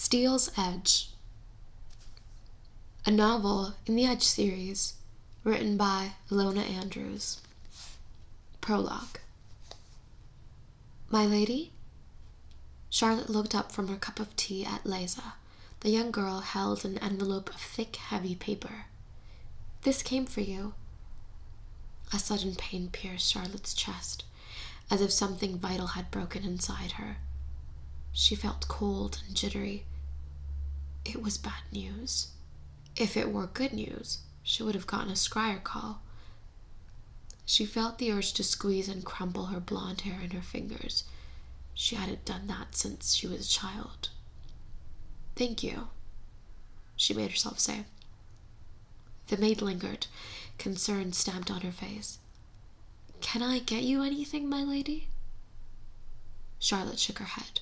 Steel's Edge, a novel in the Edge series written by Illona Andrews. Prologue. My lady? Charlotte looked up from her cup of tea at Liza. The young girl held an envelope of thick, heavy paper. This came for you. A sudden pain pierced Charlotte's chest, as if something vital had broken inside her. She felt cold and jittery. It was bad news. If it were good news, she would have gotten a scryer call. She felt the urge to squeeze and crumple her blonde hair in her fingers. She hadn't done that since she was a child. Thank you, she made herself say. The maid lingered, concern stamped on her face. Can I get you anything, my lady? Charlotte shook her head.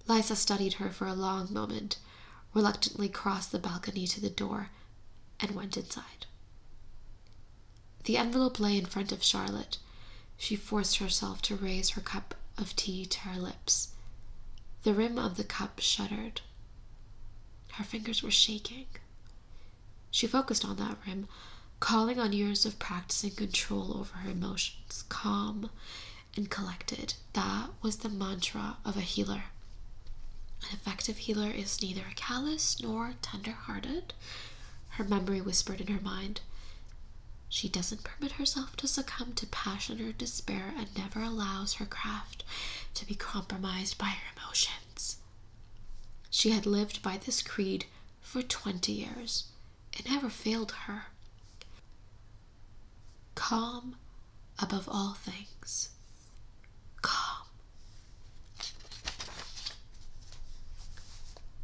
Liza studied her for a long moment, reluctantly crossed the balcony to the door, and went inside. The envelope lay in front of Charlotte. She forced herself to raise her cup of tea to her lips. The rim of the cup shuddered. Her fingers were shaking. She focused on that rim, calling on years of practicing control over her emotions, calm and collected. That was the mantra of a healer. An effective healer is neither callous nor tender-hearted, her memory whispered in her mind. She doesn't permit herself to succumb to passion or despair and never allows her craft to be compromised by her emotions. She had lived by this creed for 20 years. It never failed her. Calm above all things. Calm.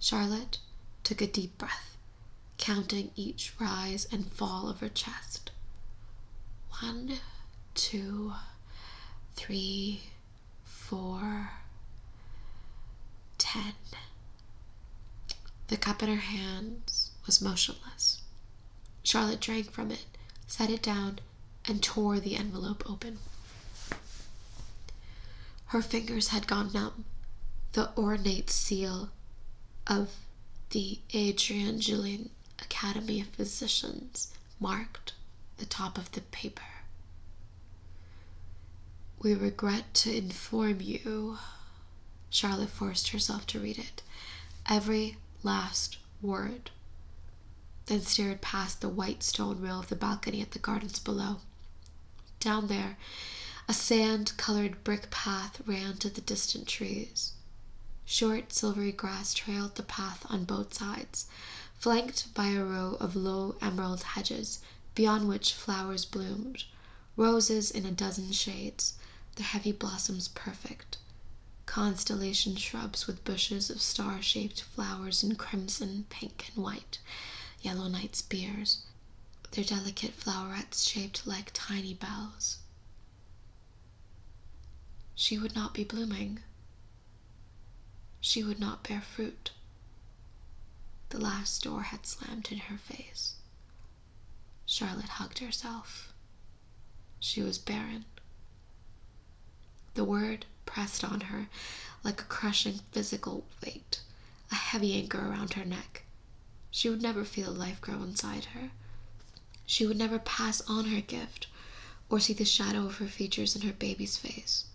Charlotte took a deep breath, counting each rise and fall of her chest. 1, 2, 3, 4, 10. The cup in her hands was motionless. Charlotte drank from it, set it down, and tore the envelope open. Her fingers had gone numb. The ornate seal of the Adrian Julien Academy of Physicians marked the top of the paper. We regret to inform you. Charlotte forced herself to read it, every last word, then stared past the white stone rail of the balcony at the gardens below. Down there, a sand-colored brick path ran to the distant trees. Short, silvery grass trailed the path on both sides, flanked by a row of low emerald hedges, beyond which flowers bloomed, roses in a dozen shades, their heavy blossoms perfect, constellation shrubs with bushes of star-shaped flowers in crimson, pink, and white, yellow night spears, their delicate flowerets shaped like tiny bells. She would not be blooming. She would not bear fruit. The last door had slammed in her face. Charlotte hugged herself. She was barren. The word pressed on her like a crushing physical weight, a heavy anchor around her neck. She would never feel life grow inside her. She would never pass on her gift or see the shadow of her features in her baby's face.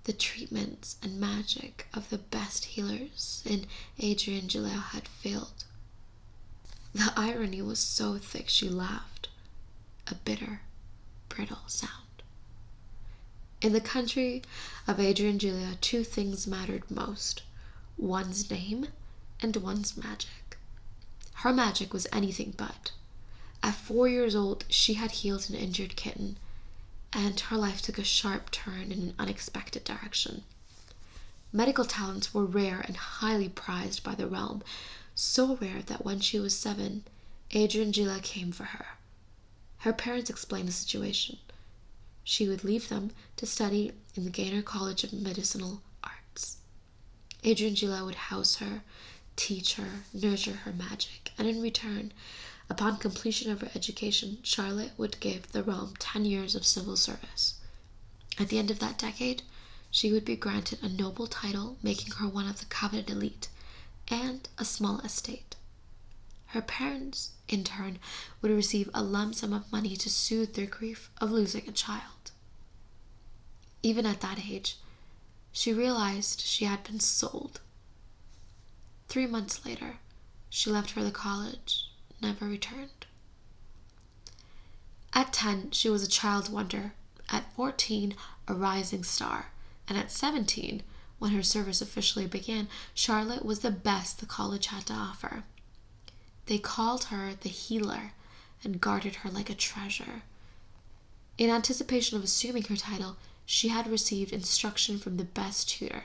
The treatments and magic of the best healers in Adrian Julien had failed. The irony was so thick she laughed, a bitter, brittle sound. In the country of Adrian Julien, 2 things mattered most: one's name and one's magic. Her magic was anything but. At 4 years old, she had healed an injured kitten, and her life took a sharp turn in an unexpected direction. Medical talents were rare and highly prized by the realm, so rare that when she was 7, Adrian Julien came for her. Her parents explained the situation. She would leave them to study in the Gaynor College of Medicinal Arts. Adrian Julien would house her, teach her, nurture her magic, and in return, upon completion of her education, Charlotte would give the realm 10 years of civil service. At the end of that decade, she would be granted a noble title, making her one of the coveted elite, and a small estate. Her parents, in turn, would receive a lump sum of money to soothe their grief of losing a child. Even at that age, she realized she had been sold. 3 months later, she left for the college, never returned. At 10, she was a child wonder. At 14, a rising star. And at 17, when her service officially began, Charlotte was the best the college had to offer. They called her the healer and guarded her like a treasure. In anticipation of assuming her title, she had received instruction from the best tutor.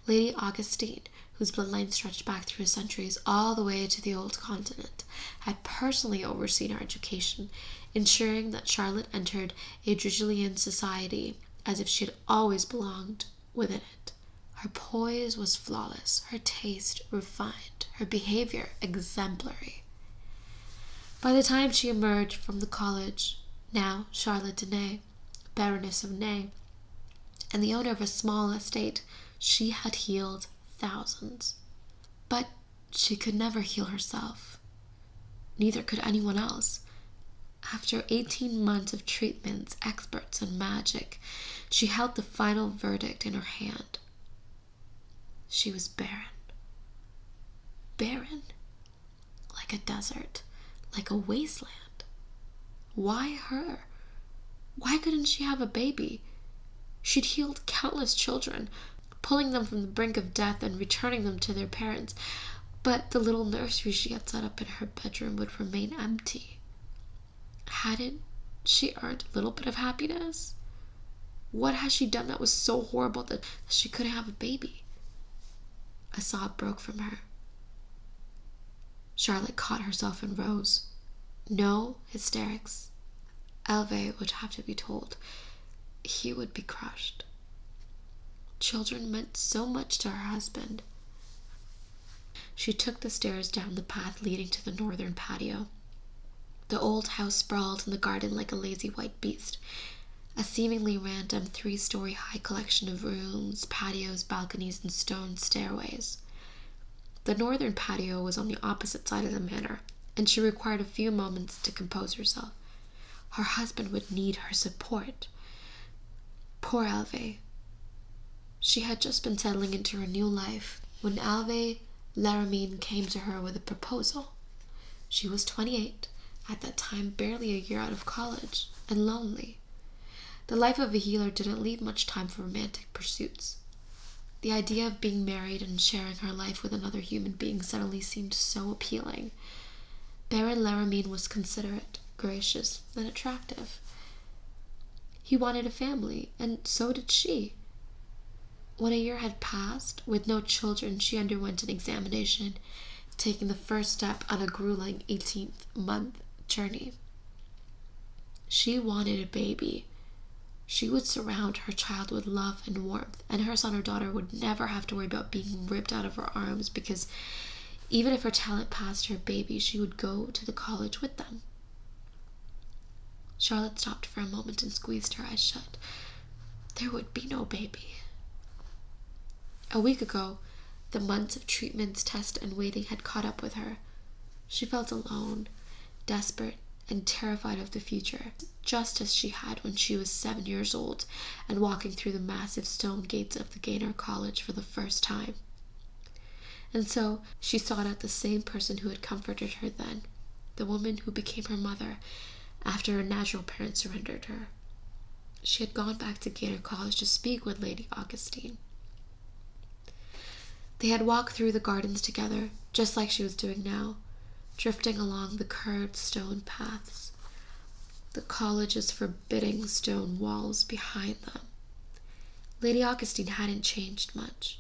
Lady Augustine, whose bloodline stretched back through centuries all the way to the old continent, had personally overseen her education, ensuring that Charlotte entered a Drigilian society as if she had always belonged within it. Her poise was flawless, her taste refined, her behavior exemplary. By the time she emerged from the college, now Charlotte de Ney, Baroness of Ney, and the owner of a small estate, she had healed thousands. But she could never heal herself. Neither could anyone else. After 18 months of treatments, experts, and magic, she held the final verdict in her hand. She was barren. Barren. Like a desert. Like a wasteland. Why her? Why couldn't she have a baby? She'd healed countless children, pulling them from the brink of death and returning them to their parents. But the little nursery she had set up in her bedroom would remain empty. Hadn't she earned a little bit of happiness? What had she done that was so horrible that she couldn't have a baby? A sob broke from her. Charlotte caught herself and rose. No hysterics. Hervé would have to be told. He would be crushed. Children meant so much to her husband. She took the stairs down the path leading to the northern patio. The old house sprawled in the garden like a lazy white beast, a seemingly random 3-story high collection of rooms, patios, balconies, and stone stairways. The northern patio was on the opposite side of the manor, and she required a few moments to compose herself. Her husband would need her support. Poor Hervé. She had just been settling into her new life when Hervé Laramine came to her with a proposal. She was 28, at that time barely a year out of college, and lonely. The life of a healer didn't leave much time for romantic pursuits. The idea of being married and sharing her life with another human being suddenly seemed so appealing. Baron Laramine was considerate, gracious, and attractive. He wanted a family, and so did she. When a year had passed, with no children, she underwent an examination, taking the first step on a grueling 18-month journey. She wanted a baby. She would surround her child with love and warmth, and her son or daughter would never have to worry about being ripped out of her arms, because even if her talent passed her baby, she would go to the college with them. Charlotte stopped for a moment and squeezed her eyes shut. There would be no baby. A week ago, the months of treatments, tests, and waiting had caught up with her. She felt alone, desperate, and terrified of the future, just as she had when she was 7 years old and walking through the massive stone gates of the Gaynor College for the first time. And so she sought out the same person who had comforted her then, the woman who became her mother after her natural parents surrendered her. She had gone back to Gaynor College to speak with Lady Augustine. They had walked through the gardens together, just like she was doing now, drifting along the curved stone paths, the college's forbidding stone walls behind them. Lady Augustine hadn't changed much.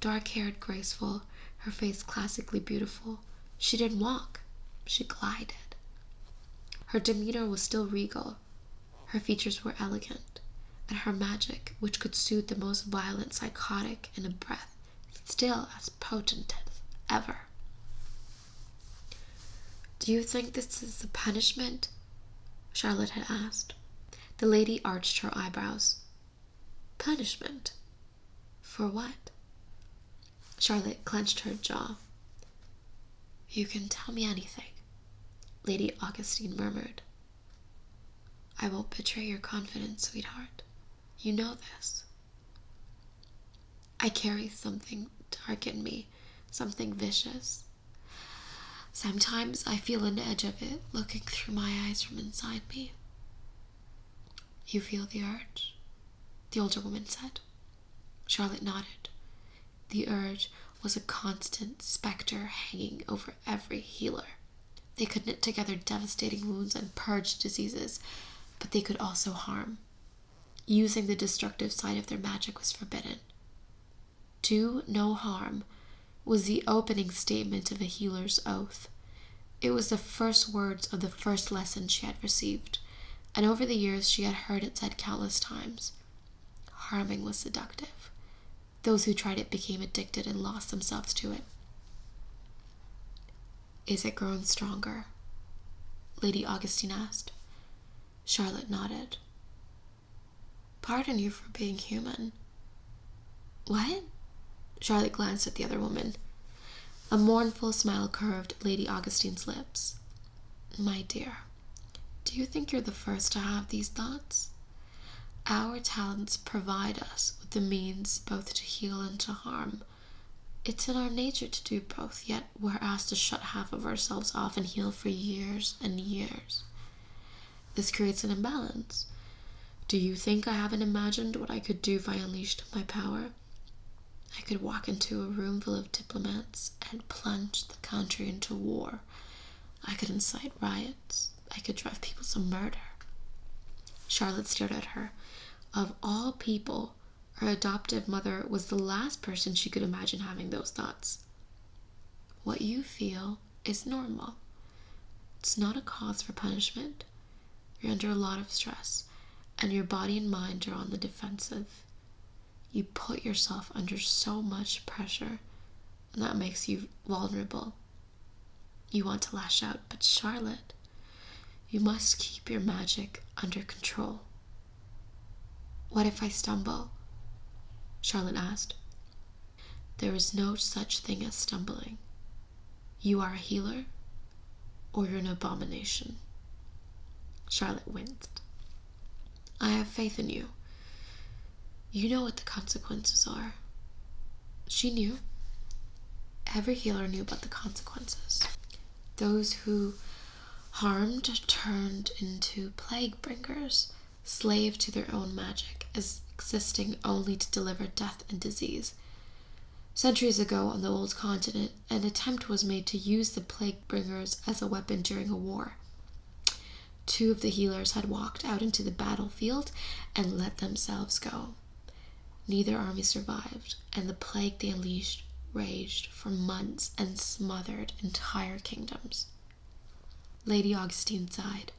Dark-haired, graceful, her face classically beautiful. She didn't walk, she glided. Her demeanor was still regal. Her features were elegant, and her magic, which could soothe the most violent psychotic in a breath, still as potent as ever. "Do you think this is a punishment?" Charlotte had asked. The lady arched her eyebrows. Punishment? For what? Charlotte clenched her jaw. You can tell me anything, Lady Augustine murmured. I won't betray your confidence, sweetheart. You know this. I carry something dark in me, something vicious. Sometimes I feel an edge of it looking through my eyes from inside me. You feel the urge? The older woman said. Charlotte nodded. The urge was a constant specter hanging over every healer. They could knit together devastating wounds and purge diseases, but they could also harm. Using the destructive side of their magic was forbidden. Do no harm was the opening statement of a healer's oath. It was the first words of the first lesson she had received, and over the years she had heard it said countless times. Harming was seductive. Those who tried it became addicted and lost themselves to it. Is it growing stronger? Lady Augustine asked. Charlotte nodded. Pardon you for being human. What? Charlotte glanced at the other woman. A mournful smile curved Lady Augustine's lips. My dear, do you think you're the first to have these thoughts? Our talents provide us with the means both to heal and to harm. It's in our nature to do both, yet we're asked to shut half of ourselves off and heal for years and years. This creates an imbalance. Do you think I haven't imagined what I could do if I unleashed my power? I could walk into a room full of diplomats and plunge the country into war. I could incite riots. I could drive people to murder. Charlotte stared at her. Of all people, her adoptive mother was the last person she could imagine having those thoughts. What you feel is normal. It's not a cause for punishment. You're under a lot of stress, and your body and mind are on the defensive. You put yourself under so much pressure, and that makes you vulnerable. You want to lash out, but Charlotte, you must keep your magic under control. What if I stumble? Charlotte asked. There is no such thing as stumbling. You are a healer, or you're an abomination. Charlotte winced. I have faith in you. You know what the consequences are. She knew. Every healer knew about the consequences. Those who harmed turned into plague bringers, slave to their own magic, as existing only to deliver death and disease. Centuries ago on the old continent, an attempt was made to use the plague bringers as a weapon during a war. 2 of the healers had walked out into the battlefield and let themselves go. Neither army survived, and the plague they unleashed raged for months and smothered entire kingdoms. Lady Augustine sighed.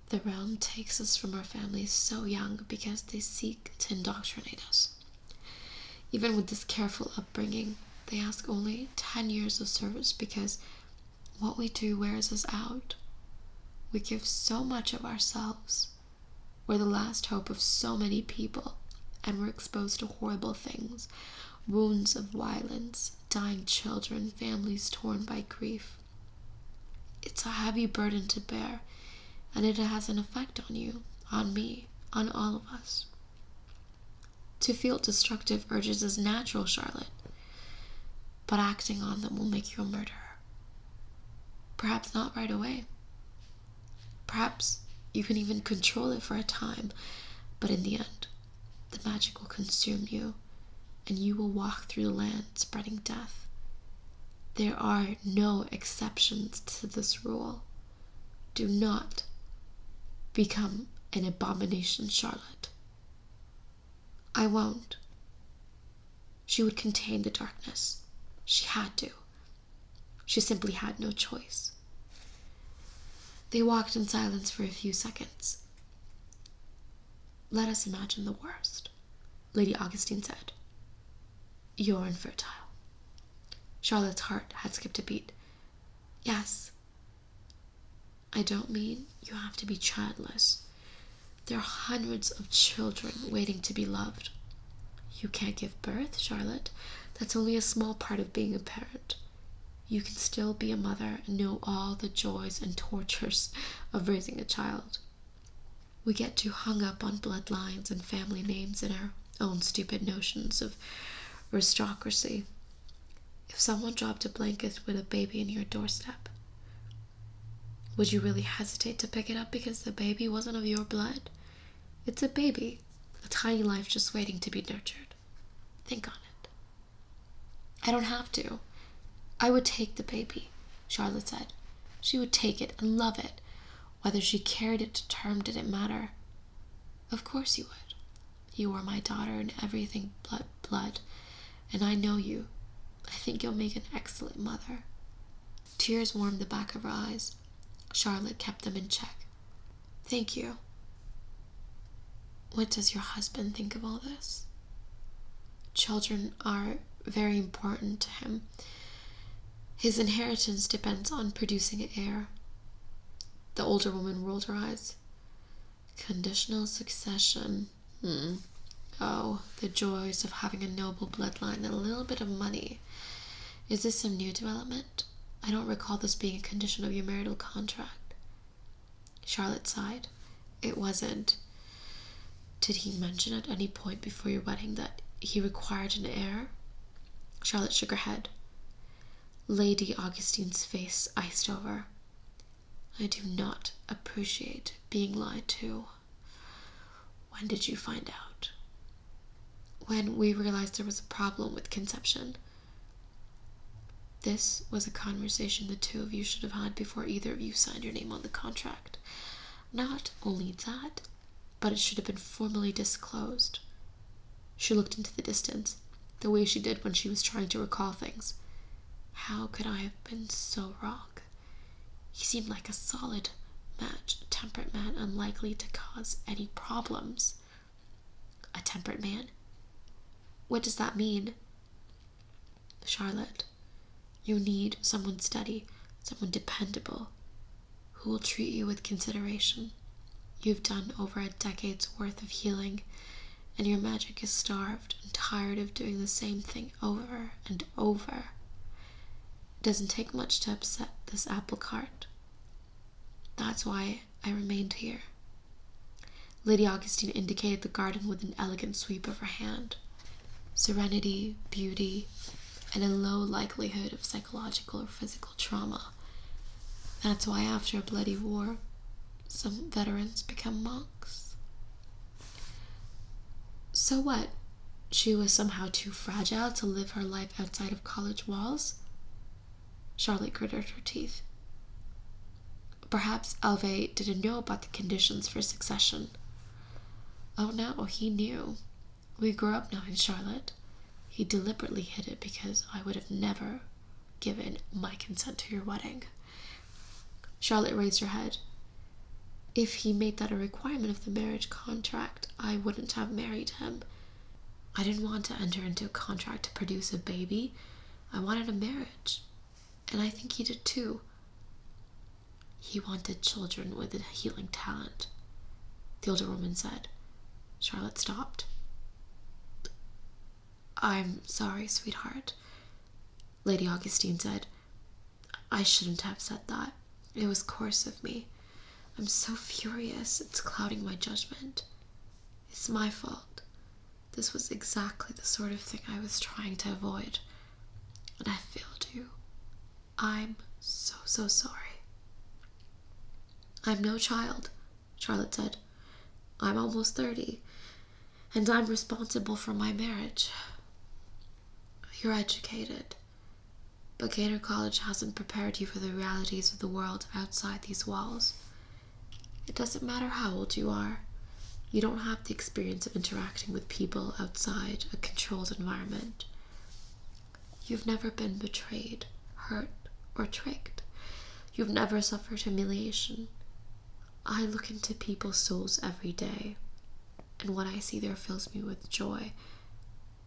The realm takes us from our families so young because they seek to indoctrinate us. Even with this careful upbringing, they ask only 10 years of service because what we do wears us out. We give so much of ourselves. We're the last hope of so many people, and we're exposed to horrible things, wounds of violence, dying children, families torn by grief. It's a heavy burden to bear, and it has an effect on you, on me, on all of us. To feel destructive urges is natural, Charlotte, but acting on them will make you a murderer. Perhaps not right away. Perhaps you can even control it for a time, but in the end, the magic will consume you, and you will walk through the land spreading death. There are no exceptions to this rule. Do not become an abomination, Charlotte. I won't. She would contain the darkness. She had to. She simply had no choice. They walked in silence for a few seconds. Let us imagine the worst, Lady Augustine said. You're infertile. Charlotte's heart had skipped a beat. Yes. I don't mean you have to be childless. There are hundreds of children waiting to be loved. You can't give birth, Charlotte. That's only a small part of being a parent. You can still be a mother and know all the joys and tortures of raising a child. We get too hung up on bloodlines and family names and our own stupid notions of aristocracy. If someone dropped a blanket with a baby in your doorstep, would you really hesitate to pick it up because the baby wasn't of your blood? It's a baby, a tiny life just waiting to be nurtured. Think on it. I don't have to. I would take the baby, Charlotte said. She would take it and love it. Whether she carried it to term didn't matter. Of course you would. You are my daughter and everything blood, and I know you. I think you'll make an excellent mother. Tears warmed the back of her eyes. Charlotte kept them in check. Thank you. What does your husband think of all this? Children are very important to him. His inheritance depends on producing an heir. The older woman rolled her eyes. Conditional succession. Oh, the joys of having a noble bloodline and a little bit of money. Is this some new development? I don't recall this being a condition of your marital contract. Charlotte sighed. It wasn't. Did he mention at any point before your wedding that he required an heir? Charlotte shook her head. Lady Augustine's face iced over. I do not appreciate being lied to. When did you find out? When we realized there was a problem with conception. This was a conversation the two of you should have had before either of you signed your name on the contract. Not only that, but it should have been formally disclosed. She looked into the distance, the way she did when she was trying to recall things. How could I have been so wrong? He seemed like a solid match, a temperate man unlikely to cause any problems. A temperate man? What does that mean? Charlotte, you need someone steady, someone dependable, who will treat you with consideration. You've done over a decade's worth of healing, and your magic is starved and tired of doing the same thing over and over. It doesn't take much to upset this apple cart. That's why I remained here. Lady Augustine indicated the garden with an elegant sweep of her hand. Serenity, beauty, and a low likelihood of psychological or physical trauma. That's why after a bloody war, some veterans become monks. So what? She was somehow too fragile to live her life outside of college walls? Charlotte gritted her teeth. Perhaps Alve didn't know about the conditions for succession. Oh no, he knew. We grew up knowing Charlotte. He deliberately hid it because I would have never given my consent to your wedding. Charlotte raised her head. If he made that a requirement of the marriage contract, I wouldn't have married him. I didn't want to enter into a contract to produce a baby. I wanted a marriage. And I think he did too. He wanted children with a healing talent, the older woman said. Charlotte stopped. I'm sorry, sweetheart, Lady Augustine said. I shouldn't have said that. It was coarse of me. I'm so furious, it's clouding my judgment. It's my fault. This was exactly the sort of thing I was trying to avoid. And I failed you. I'm so sorry. I'm no child, Charlotte said. I'm almost 30, and I'm responsible for my marriage. You're educated, but Gaynor College hasn't prepared you for the realities of the world outside these walls. It doesn't matter how old you are. You don't have the experience of interacting with people outside a controlled environment. You've never been betrayed, hurt, or tricked. You've never suffered humiliation. I look into people's souls every day, and what I see there fills me with joy,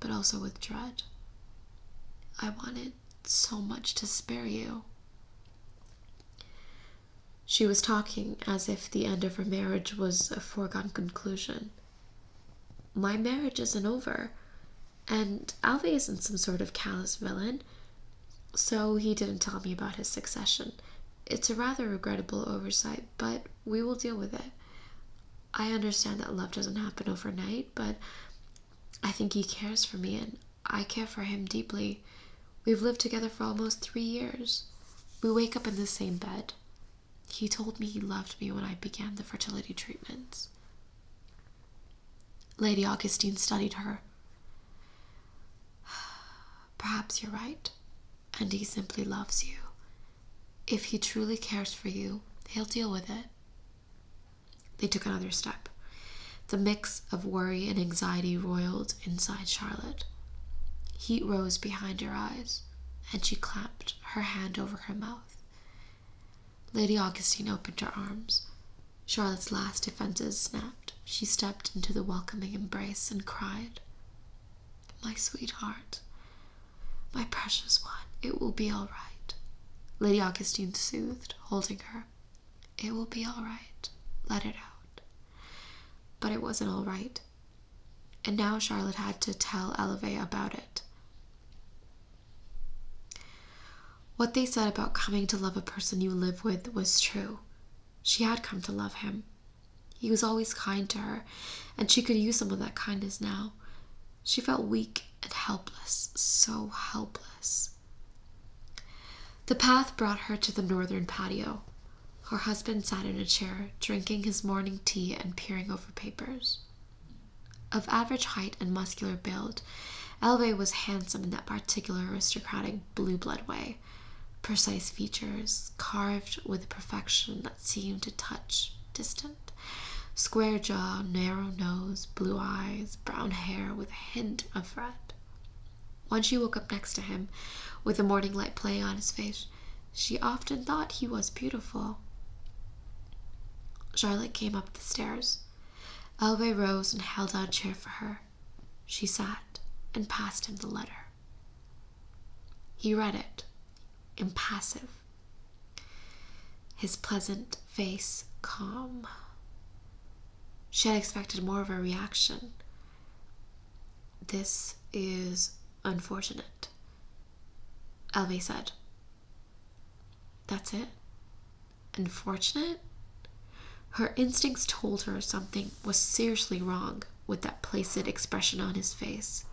but also with dread. I wanted so much to spare you. She was talking as if the end of her marriage was a foregone conclusion. My marriage isn't over, and Alvey isn't some sort of callous villain, so he didn't tell me about his succession. It's a rather regrettable oversight, but we will deal with it. I understand that love doesn't happen overnight, but I think he cares for me, and I care for him deeply. We've lived together for almost 3 years. We wake up in the same bed. He told me he loved me when I began the fertility treatments. Lady Augustine studied her. Perhaps you're right, and he simply loves you. If he truly cares for you, he'll deal with it. They took another step. The mix of worry and anxiety roiled inside Charlotte. Heat rose behind her eyes, and she clapped her hand over her mouth. Lady Augustine opened her arms. Charlotte's last defenses snapped. She stepped into the welcoming embrace and cried, "My sweetheart, my precious one, it will be all right." Lady Augustine soothed, holding her. "It will be all right. Let it out." But it wasn't all right. And now Charlotte had to tell Elve about it. What they said about coming to love a person you live with was true. She had come to love him. He was always kind to her, and she could use some of that kindness now. She felt weak and helpless, so helpless. The path brought her to the northern patio. Her husband sat in a chair, drinking his morning tea and peering over papers. Of average height and muscular build, Elve was handsome in that particular aristocratic blue blood way. Precise features, carved with a perfection that seemed to touch distant. Square jaw, narrow nose, blue eyes, brown hair with a hint of red. When she woke up next to him, with the morning light playing on his face, she often thought he was beautiful. Charlotte came up the stairs. Elve rose and held out a chair for her. She sat and passed him the letter. He read it, impassive, his pleasant face calm. She had expected more of a reaction. "This is unfortunate," Elve said. "That's it? Unfortunate?" Her instincts told her something was seriously wrong with that placid expression on his face.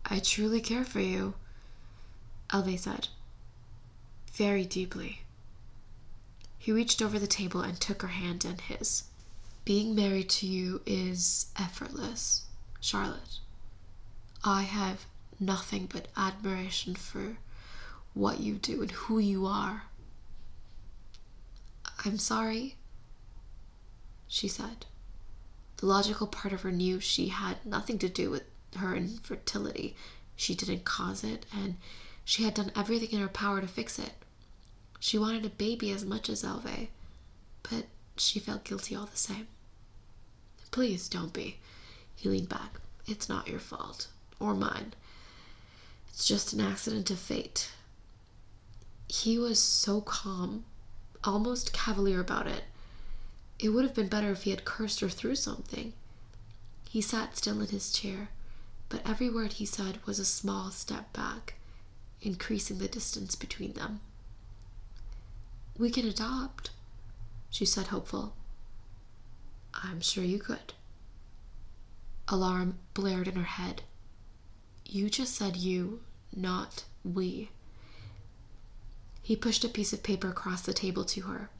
"I truly care for you," Elve said. "Very deeply." He reached over the table and took her hand in his. "Being married to you is effortless, Charlotte. I have nothing but admiration for what you do and who you are." "I'm sorry," she said. The logical part of her knew she had nothing to do with her infertility. She didn't cause it, and she had done everything in her power to fix it. She wanted a baby as much as Elve, but she felt guilty all the same. "Please don't be." He leaned back. "It's not your fault, or mine. It's just an accident of fate." He was so calm, almost cavalier about it. It would have been better if he had cursed her through something. He sat still in his chair, but every word he said was a small step back, increasing the distance between them. "We can adopt," she said, hopeful. "I'm sure you could." Alarm blared in her head. "You just said you, not we." He pushed a piece of paper across the table to her.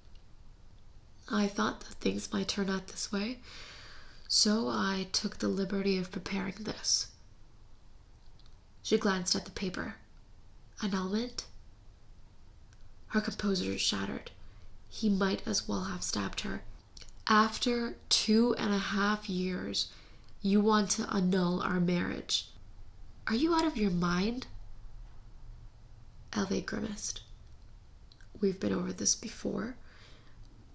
"I thought that things might turn out this way, so I took the liberty of preparing this." She glanced at the paper. Annulment? Her composure shattered. He might as well have stabbed her. "After 2.5 years, you want to annul our marriage. Are you out of your mind?" Elve grimaced. "We've been over this before.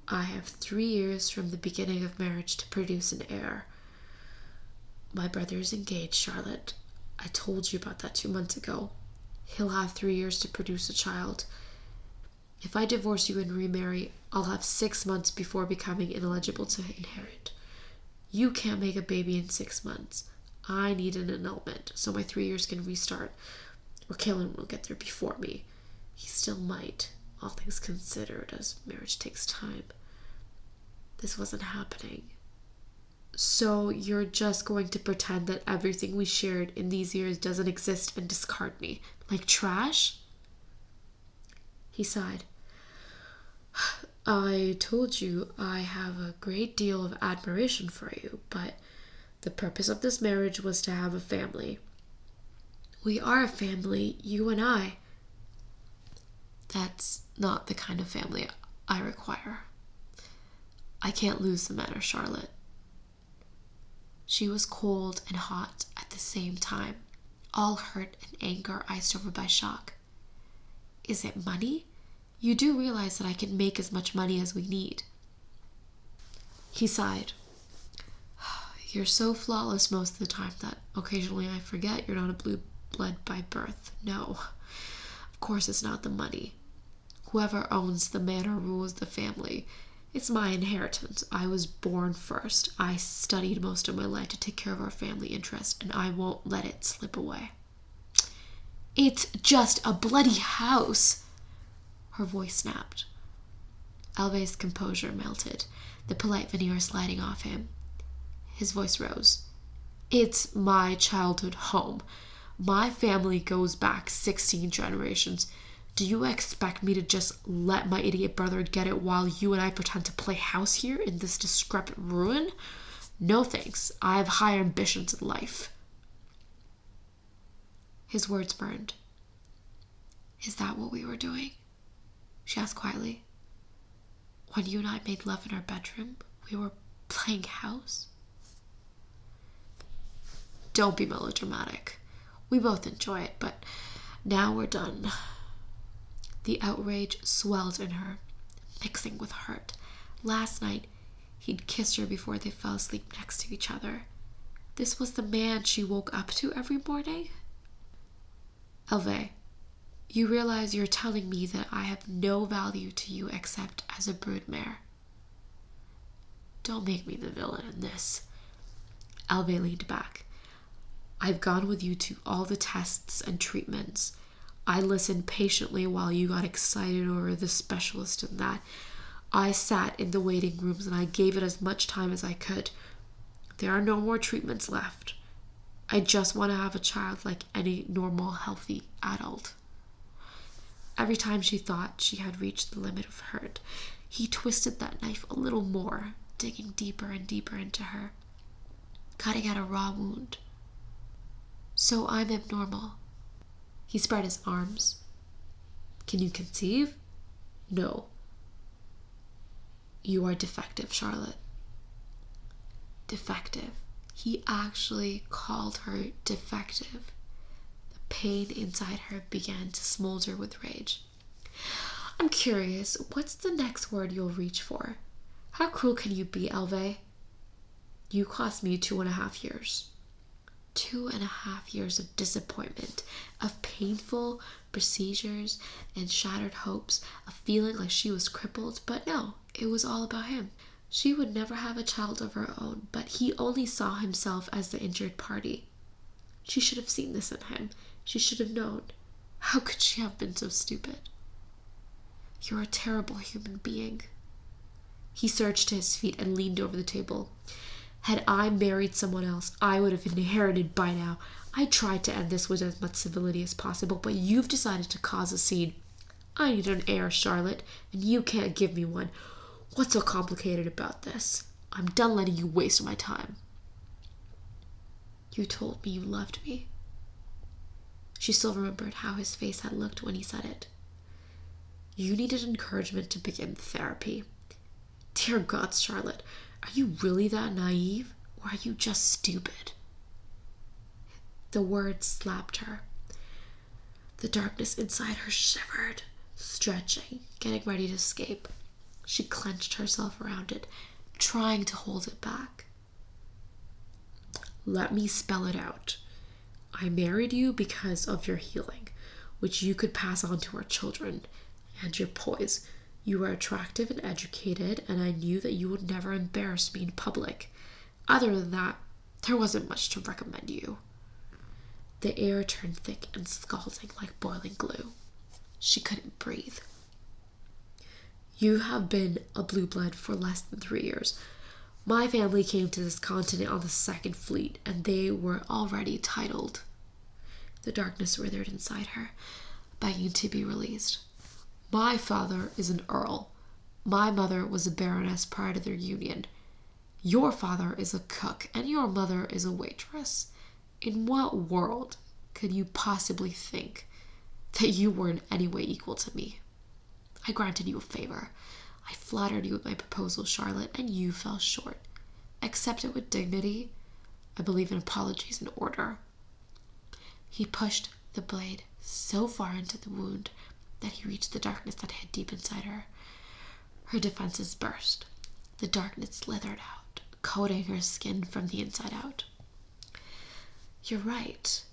I have 3 years from the beginning of marriage to produce an heir. My brother is engaged, Charlotte. I told you about that 2 months ago. He'll have 3 years to produce a child. If I divorce you and remarry, I'll have 6 months before becoming ineligible to inherit. You can't make a baby in 6 months. I need an annulment so my 3 years can restart. Or Kalen will get there before me. He still might, all things considered, as marriage takes time. This wasn't happening. So you're just going to pretend that everything we shared in these years doesn't exist and discard me like trash? He sighed. I told you I have a great deal of admiration for you, but the purpose of this marriage was to have a family. We are a family, you and I. That's not the kind of family I require. I can't lose the manor, Charlotte. She was cold and hot at the same time, all hurt and anger iced over by shock. Is it money? You do realize that I can make as much money as we need. He sighed. You're so flawless most of the time that occasionally I forget you're not a blue blood by birth. No, of course it's not the money. Whoever owns the manor rules the family. It's my inheritance. I was born first. I studied most of my life to take care of our family interest, and I won't let it slip away. It's just a bloody house. Her voice snapped. Alve's composure melted, the polite veneer sliding off him. His voice rose. It's my childhood home. My family goes back 16 generations. Do you expect me to just let my idiot brother get it while you and I pretend to play house here in this decrepit ruin? No thanks. I have higher ambitions in life. His words burned. Is that what we were doing? She asked quietly. When you and I made love in our bedroom, we were playing house? Don't be melodramatic. We both enjoy it, but now we're done. The outrage swelled in her, mixing with hurt. Last night, he'd kissed her before they fell asleep next to each other. This was the man she woke up to every morning? Alve, you realize you're telling me that I have no value to you except as a broodmare. Don't make me the villain in this. Alve leaned back. I've gone with you to all the tests and treatments. I listened patiently while you got excited over this specialist and that. I sat in the waiting rooms and I gave it as much time as I could. There are no more treatments left. I just want to have a child like any normal, healthy adult. Every time she thought she had reached the limit of hurt, he twisted that knife a little more, digging deeper and deeper into her, cutting at a raw wound. So I'm abnormal. He spread his arms. Can you conceive? No. You are defective, Charlotte. Defective. He actually called her defective. The pain inside her began to smolder with rage. I'm curious, what's the next word you'll reach for? How cruel can you be, Alve? You cost me 2.5 years. 2.5 years of disappointment, of painful procedures and shattered hopes, of feeling like she was crippled, but no, it was all about him. She would never have a child of her own, but he only saw himself as the injured party. She should have seen this in him. She should have known. How could she have been so stupid? You're a terrible human being. He surged to his feet and leaned over the table. Had I married someone else, I would have inherited by now. I tried to end this with as much civility as possible, but you've decided to cause a scene. I need an heir, Charlotte, and you can't give me one. What's so complicated about this? I'm done letting you waste my time. You told me you loved me. She still remembered how his face had looked when he said it. You needed encouragement to begin therapy. Dear God, Charlotte, are you really that naive, or are you just stupid? The words slapped her. The darkness inside her shivered, stretching, getting ready to escape. She clenched herself around it, trying to hold it back. Let me spell it out. I married you because of your healing, which you could pass on to our children. And your poise. You were attractive and educated, and I knew that you would never embarrass me in public. Other than that, there wasn't much to recommend you. The air turned thick and scalding like boiling glue. She couldn't breathe. You have been a blue blood for less than 3 years. My family came to this continent on the Second Fleet, and they were already titled. The darkness withered inside her, begging to be released. My father is an earl. My mother was a baroness prior to their union. Your father is a cook, and your mother is a waitress. In what world could you possibly think that you were in any way equal to me? I granted you a favor. I flattered you with my proposal, Charlotte, and you fell short. Accept it with dignity. I believe in apologies in order. He pushed the blade so far into the wound that he reached the darkness that hid deep inside her. Her defenses burst. The darkness slithered out, coating her skin from the inside out. You're right.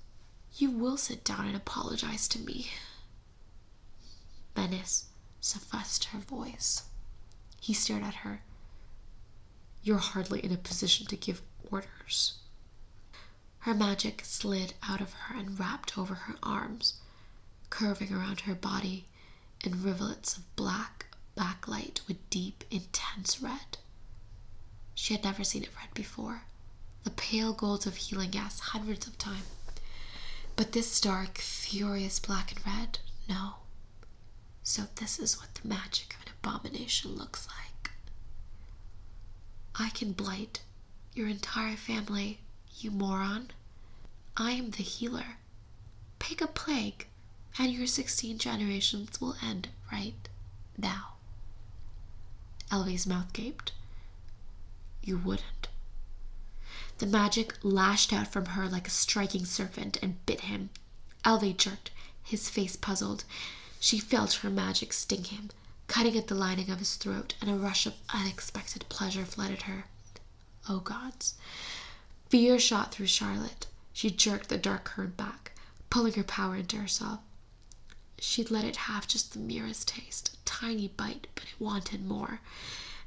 You will sit down and apologize to me. Menace suffused her voice. He stared at her. You're hardly in a position to give orders. Her magic slid out of her and wrapped over her arms, curving around her body in rivulets of black backlight with deep, intense red. She had never seen it red before. The pale golds of healing gas hundreds of times. But this dark, furious black and red, no. So this is what the magic of an abomination looks like. I can blight your entire family, you moron. I am the healer. Pick a plague, and your 16 generations will end right now. Elvie's mouth gaped. You wouldn't. The magic lashed out from her like a striking serpent and bit him. Elvie jerked, his face puzzled. She felt her magic sting him, cutting at the lining of his throat, and a rush of unexpected pleasure flooded her. Oh gods. Fear shot through Charlotte. She jerked the dark current back, pulling her power into herself. She'd let it have just the merest taste, a tiny bite, but it wanted more,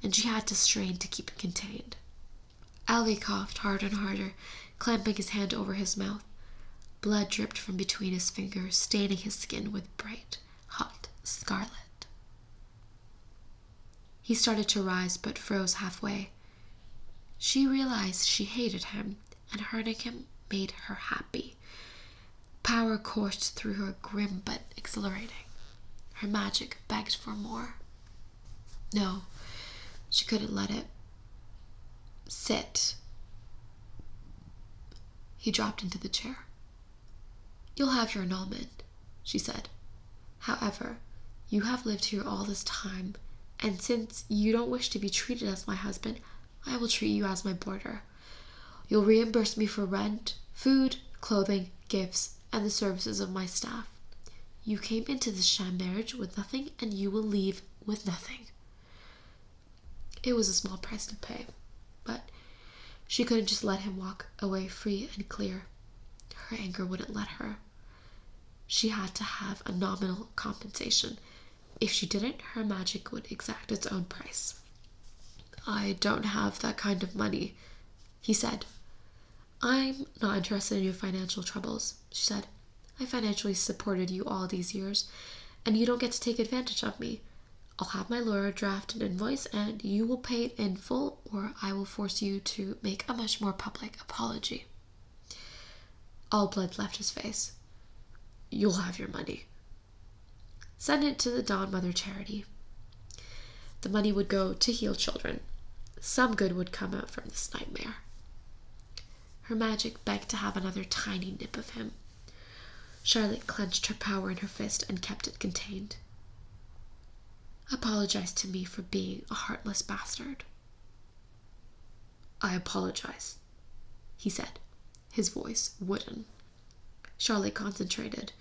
and she had to strain to keep it contained. Elvie coughed harder and harder, clamping his hand over his mouth. Blood dripped from between his fingers, staining his skin with bright, hot scarlet. He started to rise, but froze halfway. She realized she hated him, and hurting him made her happy. Power coursed through her, grim but exhilarating. Her magic begged for more. No, she couldn't let it. Sit. He dropped into the chair. You'll have your annulment, she said. However, you have lived here all this time, and since you don't wish to be treated as my husband, I will treat you as my boarder. You'll reimburse me for rent, food, clothing, gifts, and the services of my staff. You came into this sham marriage with nothing, and you will leave with nothing. It was a small price to pay, but she couldn't just let him walk away free and clear. Her anger wouldn't let her. She had to have a nominal compensation. If she didn't, her magic would exact its own price. I don't have that kind of money, he said. I'm not interested in your financial troubles, she said. I financially supported you all these years, and you don't get to take advantage of me. I'll have my lawyer draft an invoice, and you will pay it in full, or I will force you to make a much more public apology. All blood left his face. You'll have your money. Send it to the Dawn Mother charity. The money would go to heal children. Some good would come out from this nightmare. Her magic begged to have another tiny nip of him. Charlotte clenched her power in her fist and kept it contained. Apologize to me for being a heartless bastard. I apologize, he said, his voice wooden. Charlotte concentrated.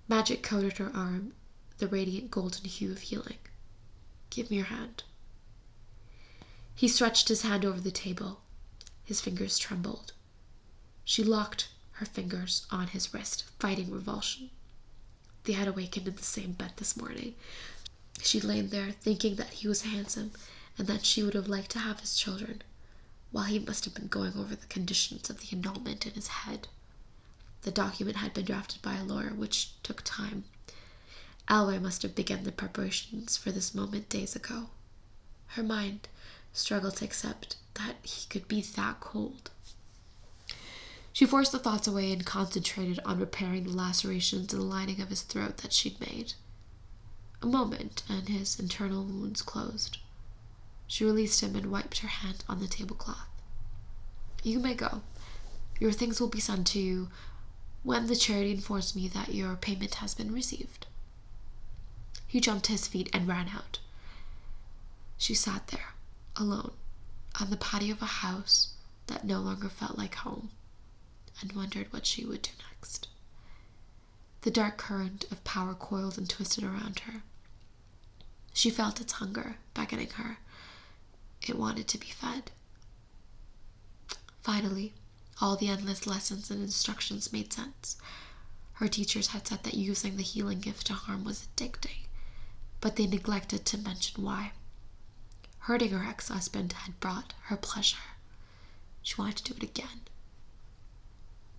Magic coated her arm, the radiant golden hue of healing. Give me your hand. He stretched his hand over the table. His fingers trembled. She locked her fingers on his wrist, fighting revulsion. They had awakened in the same bed this morning. She lain there thinking that he was handsome and that she would have liked to have his children, while he must have been going over the conditions of the annulment in his head. The document had been drafted by a lawyer, which took time. Alway must have begun the preparations for this moment days ago. Her mind struggled to accept that he could be that cold. She forced the thoughts away and concentrated on repairing the lacerations in the lining of his throat that she'd made. A moment, and his internal wounds closed. She released him and wiped her hand on the tablecloth. You may go. Your things will be sent to you when the charity informs me that your payment has been received. He jumped to his feet and ran out. She sat there, alone, on the patio of a house that no longer felt like home, and wondered what she would do next. The dark current of power coiled and twisted around her. She felt its hunger beckoning her. It wanted to be fed. Finally, all the endless lessons and instructions made sense. Her teachers had said that using the healing gift to harm was addicting, but they neglected to mention why. Hurting her ex-husband had brought her pleasure. She wanted to do it again.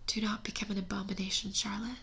Do not become an abomination, Charlotte.